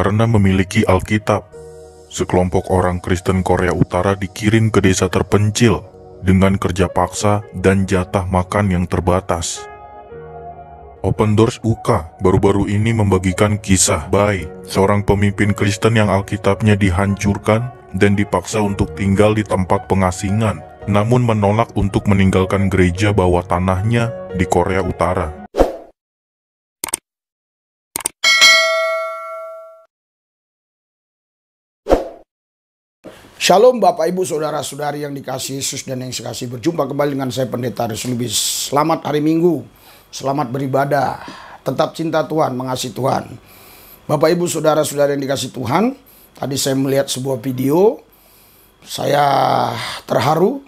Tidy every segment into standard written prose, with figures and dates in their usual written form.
Karena memiliki Alkitab, sekelompok orang Kristen Korea Utara dikirim ke desa terpencil dengan kerja paksa dan jatah makan yang terbatas. Open Doors UK baru-baru ini membagikan kisah Bai, seorang pemimpin Kristen yang Alkitabnya dihancurkan dan dipaksa untuk tinggal di tempat pengasingan, namun menolak untuk meninggalkan gereja bawah tanahnya di Korea Utara. Shalom Bapak Ibu Saudara-saudari yang dikasihi Yesus dan yang sekasih, berjumpa kembali dengan saya Pendeta Aris Lubis. Selamat hari Minggu, selamat beribadah, tetap cinta Tuhan, mengasihi Tuhan. Bapak Ibu Saudara-saudari yang dikasihi Tuhan, tadi saya melihat sebuah video, saya terharu,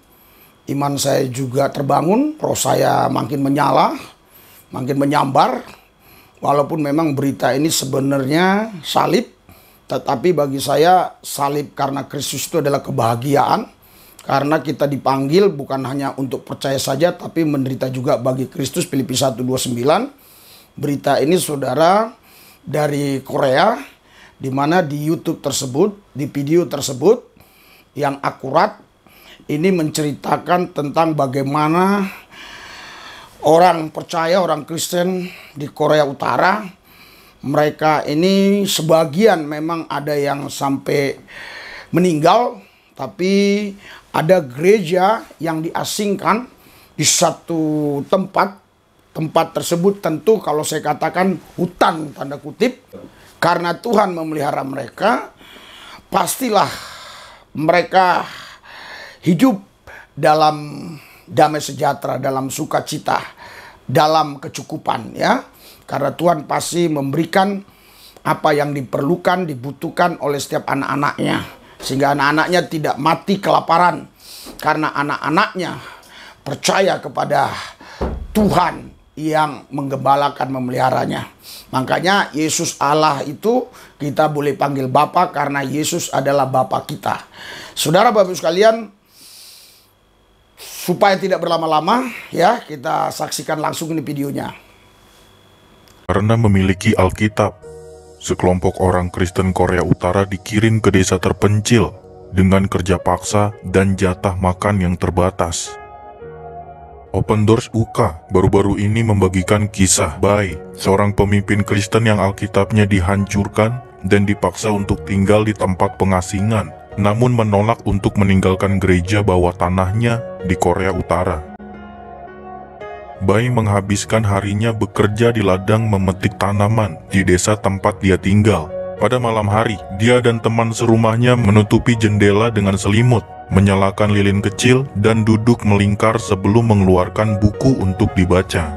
iman saya juga terbangun, roh saya makin menyala, makin menyambar. Walaupun memang berita ini sebenarnya salib, tetapi bagi saya salib karena Kristus itu adalah kebahagiaan. Karena kita dipanggil bukan hanya untuk percaya saja, tapi menderita juga bagi Kristus. Filipi 1:29. Berita ini saudara dari Korea, di mana di YouTube tersebut, di video tersebut yang akurat, ini menceritakan tentang bagaimana orang percaya, orang Kristen di Korea Utara, mereka ini sebagian memang ada yang sampai meninggal, tapi ada gereja yang diasingkan di satu tempat. Tempat tersebut tentu kalau saya katakan hutan tanda kutip. Karena Tuhan memelihara mereka, pastilah mereka hidup dalam damai sejahtera, dalam sukacita, dalam kecukupan ya. Karena Tuhan pasti memberikan apa yang diperlukan, dibutuhkan oleh setiap anak-anaknya. Sehingga anak-anaknya tidak mati kelaparan. Karena anak-anaknya percaya kepada Tuhan yang menggembalakan, memeliharanya. Makanya Yesus Allah itu kita boleh panggil Bapa karena Yesus adalah Bapa kita. Saudara Bapak Ibu sekalian, supaya tidak berlama-lama ya, kita saksikan langsung ini videonya. Karena memiliki Alkitab, sekelompok orang Kristen Korea Utara dikirim ke desa terpencil dengan kerja paksa dan jatah makan yang terbatas. Open Doors UK baru-baru ini membagikan kisah Bai, seorang pemimpin Kristen yang Alkitabnya dihancurkan dan dipaksa untuk tinggal di tempat pengasingan, namun menolak untuk meninggalkan gereja bawah tanahnya di Korea Utara. Bai menghabiskan harinya bekerja di ladang memetik tanaman di desa tempat dia tinggal. Pada malam hari, dia dan teman serumahnya menutupi jendela dengan selimut, menyalakan lilin kecil, dan duduk melingkar sebelum mengeluarkan buku untuk dibaca.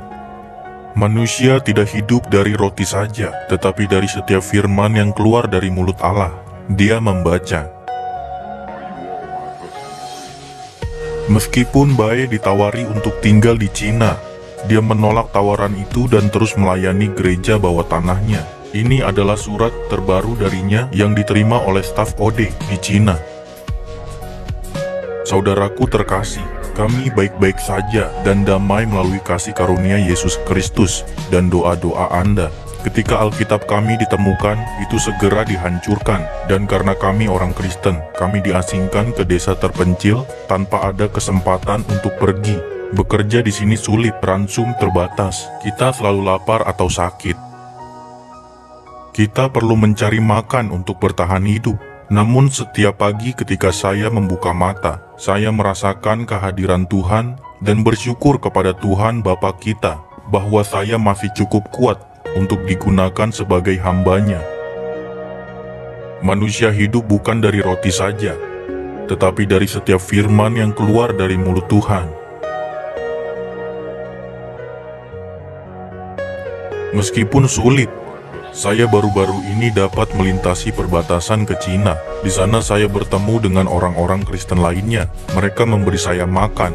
Manusia tidak hidup dari roti saja, tetapi dari setiap firman yang keluar dari mulut Allah. Dia membaca. Meskipun Bai ditawari untuk tinggal di Cina, dia menolak tawaran itu dan terus melayani gereja bawah tanahnya. Ini adalah surat terbaru darinya yang diterima oleh staf OD di Cina. Saudaraku terkasih, kami baik-baik saja dan damai melalui kasih karunia Yesus Kristus dan doa-doa Anda. Ketika Alkitab kami ditemukan, itu segera dihancurkan. Dan karena kami orang Kristen, kami diasingkan ke desa terpencil tanpa ada kesempatan untuk pergi. Bekerja di sini sulit, ransum terbatas. Kita selalu lapar atau sakit. Kita perlu mencari makan untuk bertahan hidup. Namun setiap pagi ketika saya membuka mata, saya merasakan kehadiran Tuhan dan bersyukur kepada Tuhan Bapa kita bahwa saya masih cukup kuat untuk digunakan sebagai hamba-Nya. Manusia hidup bukan dari roti saja, tetapi dari setiap firman yang keluar dari mulut Tuhan. Meskipun sulit, saya baru-baru ini dapat melintasi perbatasan ke Cina. Di sana saya bertemu dengan orang-orang Kristen lainnya. Mereka memberi saya makan.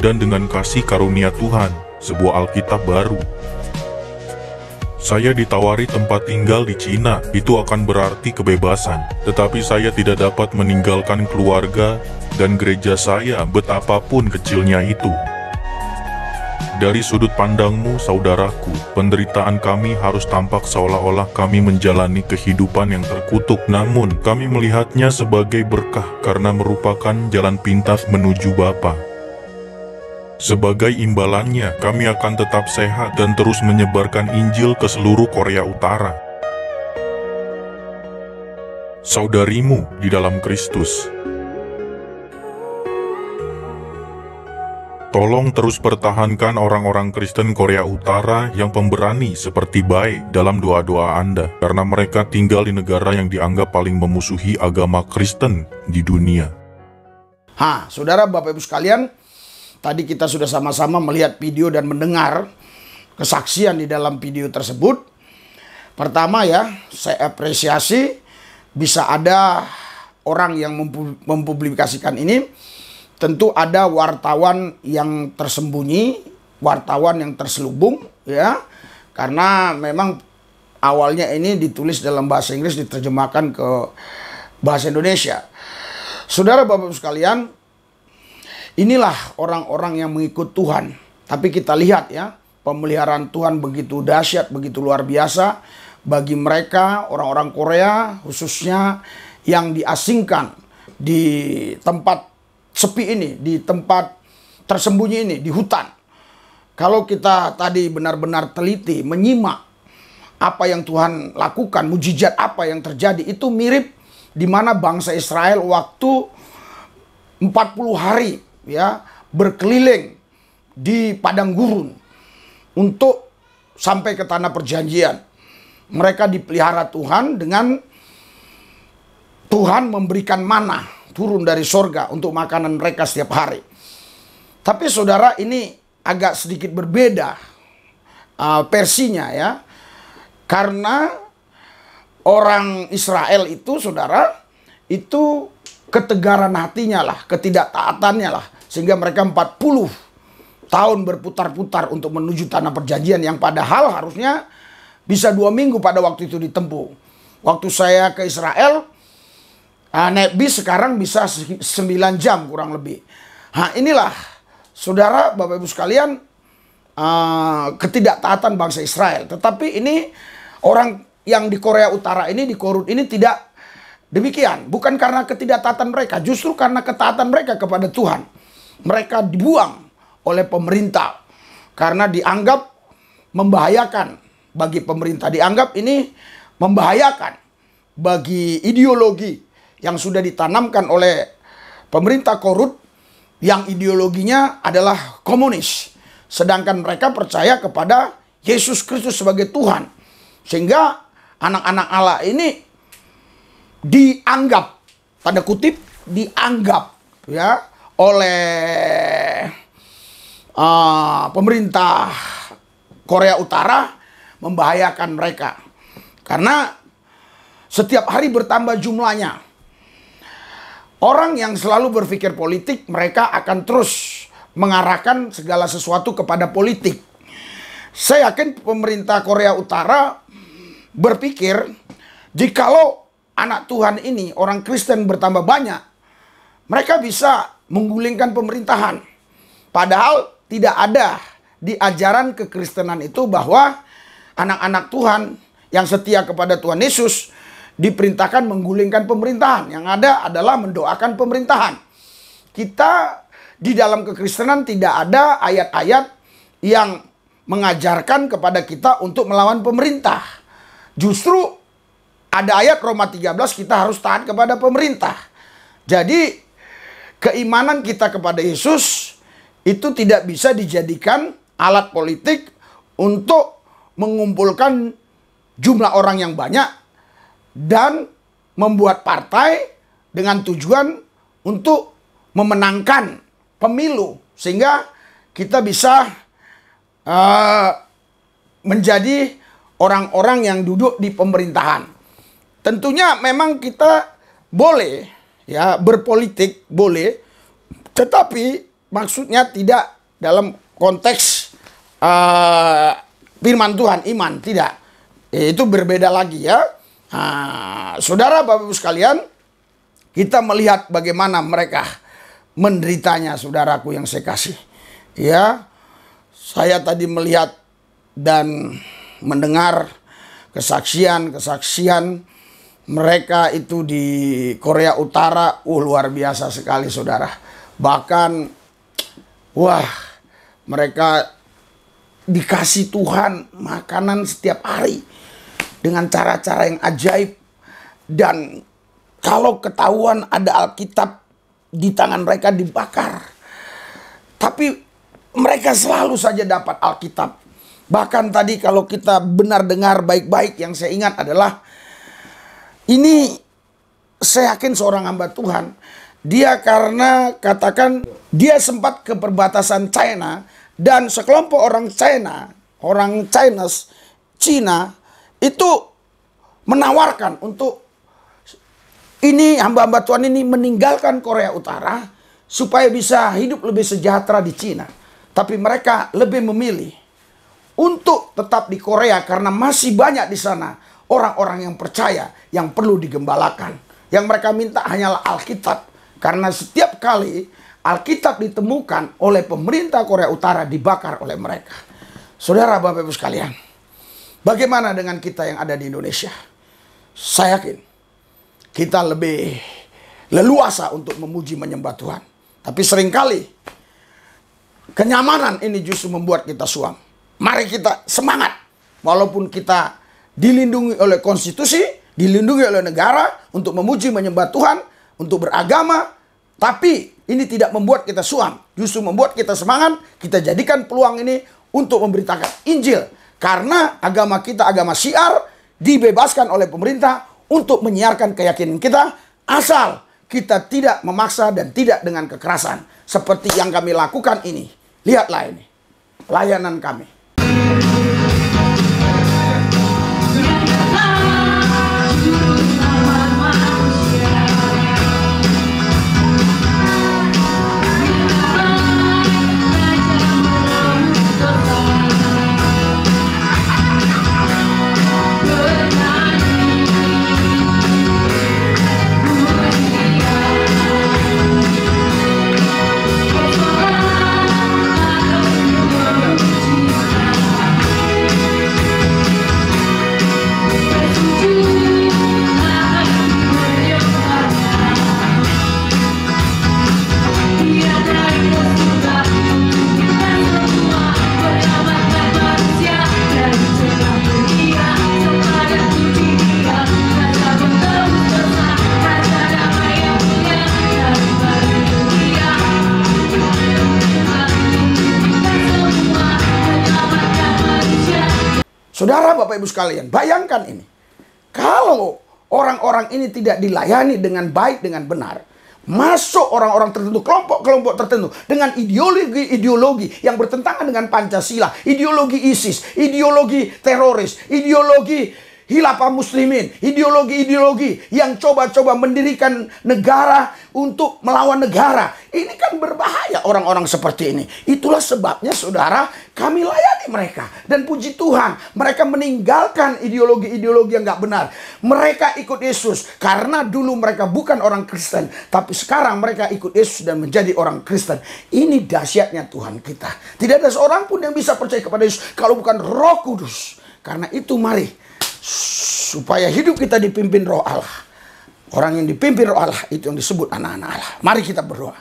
Dan dengan kasih karunia Tuhan, sebuah Alkitab baru. Saya ditawari tempat tinggal di Cina, itu akan berarti kebebasan. Tetapi saya tidak dapat meninggalkan keluarga dan gereja saya betapapun kecilnya itu. Dari sudut pandangmu, saudaraku, penderitaan kami harus tampak seolah-olah kami menjalani kehidupan yang terkutuk. Namun, kami melihatnya sebagai berkah karena merupakan jalan pintas menuju Bapa. Sebagai imbalannya, kami akan tetap sehat dan terus menyebarkan Injil ke seluruh Korea Utara. Saudarimu di dalam Kristus. Tolong terus pertahankan orang-orang Kristen Korea Utara yang pemberani seperti Bae dalam doa-doa Anda, karena mereka tinggal di negara yang dianggap paling memusuhi agama Kristen di dunia. Saudara, Bapak Ibu sekalian, tadi kita sudah sama-sama melihat video dan mendengar kesaksian di dalam video tersebut. Pertama ya, saya apresiasi bisa ada orang yang mempublikasikan ini. Tentu ada wartawan yang tersembunyi, wartawan yang terselubung, ya, karena memang awalnya ini ditulis dalam bahasa Inggris, diterjemahkan ke bahasa Indonesia. Saudara, Bapak Ibu sekalian, inilah orang-orang yang mengikut Tuhan. Tapi kita lihat ya, pemeliharaan Tuhan begitu dahsyat, begitu luar biasa bagi mereka, orang-orang Korea, khususnya yang diasingkan di tempat sepi ini, di tempat tersembunyi ini, di hutan. Kalau kita tadi benar-benar teliti, menyimak apa yang Tuhan lakukan, mujizat apa yang terjadi, itu mirip di mana bangsa Israel waktu 40 hari ya berkeliling di padang gurun untuk sampai ke tanah perjanjian. Mereka dipelihara Tuhan dengan Tuhan memberikan mana turun dari sorga untuk makanan mereka setiap hari. Tapi saudara, ini agak sedikit berbeda versinya ya. Karena orang Israel itu, saudara, itu ketegaran hatinya lah, ketidaktaatannya lah. Sehingga mereka 40 tahun berputar-putar untuk menuju tanah perjanjian yang padahal harusnya bisa 2 minggu pada waktu itu ditempuh. Waktu saya ke Israel, naik bis sekarang bisa 9 jam kurang lebih. Inilah saudara, Bapak Ibu sekalian, ketidaktaatan bangsa Israel. Tetapi ini orang yang di Korea Utara ini, di Korut ini tidak demikian. Bukan karena ketidaktaatan mereka, justru karena ketaatan mereka kepada Tuhan. Mereka dibuang oleh pemerintah karena dianggap membahayakan bagi pemerintah. Dianggap ini membahayakan bagi ideologi yang sudah ditanamkan oleh pemerintah Korut yang ideologinya adalah komunis. Sedangkan mereka percaya kepada Yesus Kristus sebagai Tuhan. Sehingga anak-anak Allah ini dianggap, tanda kutip, dianggap ya oleh pemerintah Korea Utara membahayakan mereka. Karena setiap hari bertambah jumlahnya. Orang yang selalu berpikir politik, mereka akan terus mengarahkan segala sesuatu kepada politik. Saya yakin pemerintah Korea Utara berpikir, jikalau anak Tuhan ini, orang Kristen bertambah banyak, mereka bisa menggulingkan pemerintahan. Padahal tidak ada di ajaran kekristenan itu bahwa anak-anak Tuhan yang setia kepada Tuhan Yesus diperintahkan menggulingkan pemerintahan. Yang ada adalah mendoakan pemerintahan. Kita di dalam kekristenan tidak ada ayat-ayat yang mengajarkan kepada kita untuk melawan pemerintah. Justru ada ayat Roma 13, kita harus taat kepada pemerintah. Jadi keimanan kita kepada Yesus itu tidak bisa dijadikan alat politik untuk mengumpulkan jumlah orang yang banyak dan membuat partai dengan tujuan untuk memenangkan pemilu. Sehingga kita bisa menjadi orang-orang yang duduk di pemerintahan. Tentunya memang kita boleh ya berpolitik, boleh. Tetapi maksudnya tidak dalam konteks firman Tuhan, iman, tidak. Itu berbeda lagi ya. Saudara, Bapak Ibu sekalian, kita melihat bagaimana mereka menderitanya, saudaraku yang saya kasih. Ya, Saya tadi melihat dan mendengar kesaksian mereka itu di Korea Utara. Luar biasa sekali saudara. Bahkan mereka dikasih Tuhan makanan setiap hari dengan cara-cara yang ajaib. Dan kalau ketahuan ada Alkitab di tangan mereka dibakar. Tapi mereka selalu saja dapat Alkitab. Bahkan tadi kalau kita benar dengar baik-baik, yang saya ingat adalah ini, saya yakin seorang hamba Tuhan, dia karena katakan dia sempat ke perbatasan China dan sekelompok orang Cina itu menawarkan untuk ini hamba-hamba Tuhan ini meninggalkan Korea Utara supaya bisa hidup lebih sejahtera di Cina. Tapi mereka lebih memilih untuk tetap di Korea karena masih banyak di sana orang-orang yang percaya yang perlu digembalakan. Yang mereka minta hanyalah Alkitab. Karena setiap kali Alkitab ditemukan oleh pemerintah Korea Utara dibakar oleh mereka. Saudara, Bapak Ibu sekalian, bagaimana dengan kita yang ada di Indonesia? Saya yakin kita lebih leluasa untuk memuji menyembah Tuhan. Tapi seringkali kenyamanan ini justru membuat kita suam. Mari kita semangat. Walaupun kita dilindungi oleh konstitusi, dilindungi oleh negara untuk memuji menyembah Tuhan, untuk beragama. Tapi ini tidak membuat kita suam. Justru membuat kita semangat. Kita jadikan peluang ini untuk memberitakan Injil. Karena agama kita, agama Syiar, dibebaskan oleh pemerintah untuk menyiarkan keyakinan kita. Asal kita tidak memaksa dan tidak dengan kekerasan. Seperti yang kami lakukan ini. Lihatlah ini, layanan kami. Saudara, Bapak Ibu sekalian, bayangkan ini. Kalau orang-orang ini tidak dilayani dengan baik, dengan benar, masuk orang-orang tertentu, kelompok-kelompok tertentu, dengan ideologi-ideologi yang bertentangan dengan Pancasila, ideologi ISIS, ideologi teroris, ideologi Hilafah Muslimin, ideologi-ideologi yang coba-coba mendirikan negara untuk melawan negara. Ini kan berbahaya orang-orang seperti ini. Itulah sebabnya saudara, kami layani mereka. Dan puji Tuhan, mereka meninggalkan ideologi-ideologi yang gak benar. Mereka ikut Yesus karena dulu mereka bukan orang Kristen. Tapi sekarang mereka ikut Yesus dan menjadi orang Kristen. Ini dahsyatnya Tuhan kita. Tidak ada seorang pun yang bisa percaya kepada Yesus kalau bukan Roh Kudus. Karena itu mari, supaya hidup kita dipimpin Roh Allah. Orang yang dipimpin Roh Allah itu yang disebut anak-anak Allah. Mari kita berdoa.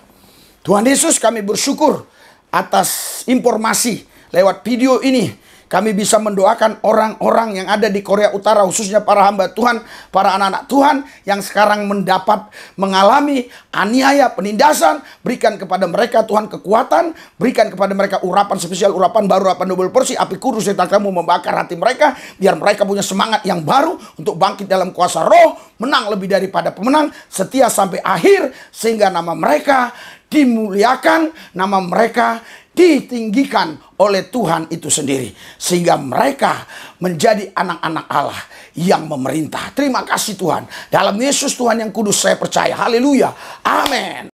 Tuhan Yesus, kami bersyukur atas informasi lewat video ini. Kami bisa mendoakan orang-orang yang ada di Korea Utara, khususnya para hamba Tuhan, para anak-anak Tuhan yang sekarang mengalami aniaya, penindasan. Berikan kepada mereka Tuhan kekuatan, berikan kepada mereka urapan spesial, urapan baru, urapan double porsi, api kudus serta kamu membakar hati mereka, biar mereka punya semangat yang baru untuk bangkit dalam kuasa Roh, menang lebih daripada pemenang, setia sampai akhir, sehingga nama mereka dimuliakan, nama mereka ditinggikan oleh Tuhan itu sendiri. Sehingga mereka menjadi anak-anak Allah yang memerintah. Terima kasih Tuhan. Dalam Yesus Tuhan yang kudus saya percaya. Haleluya. Amin.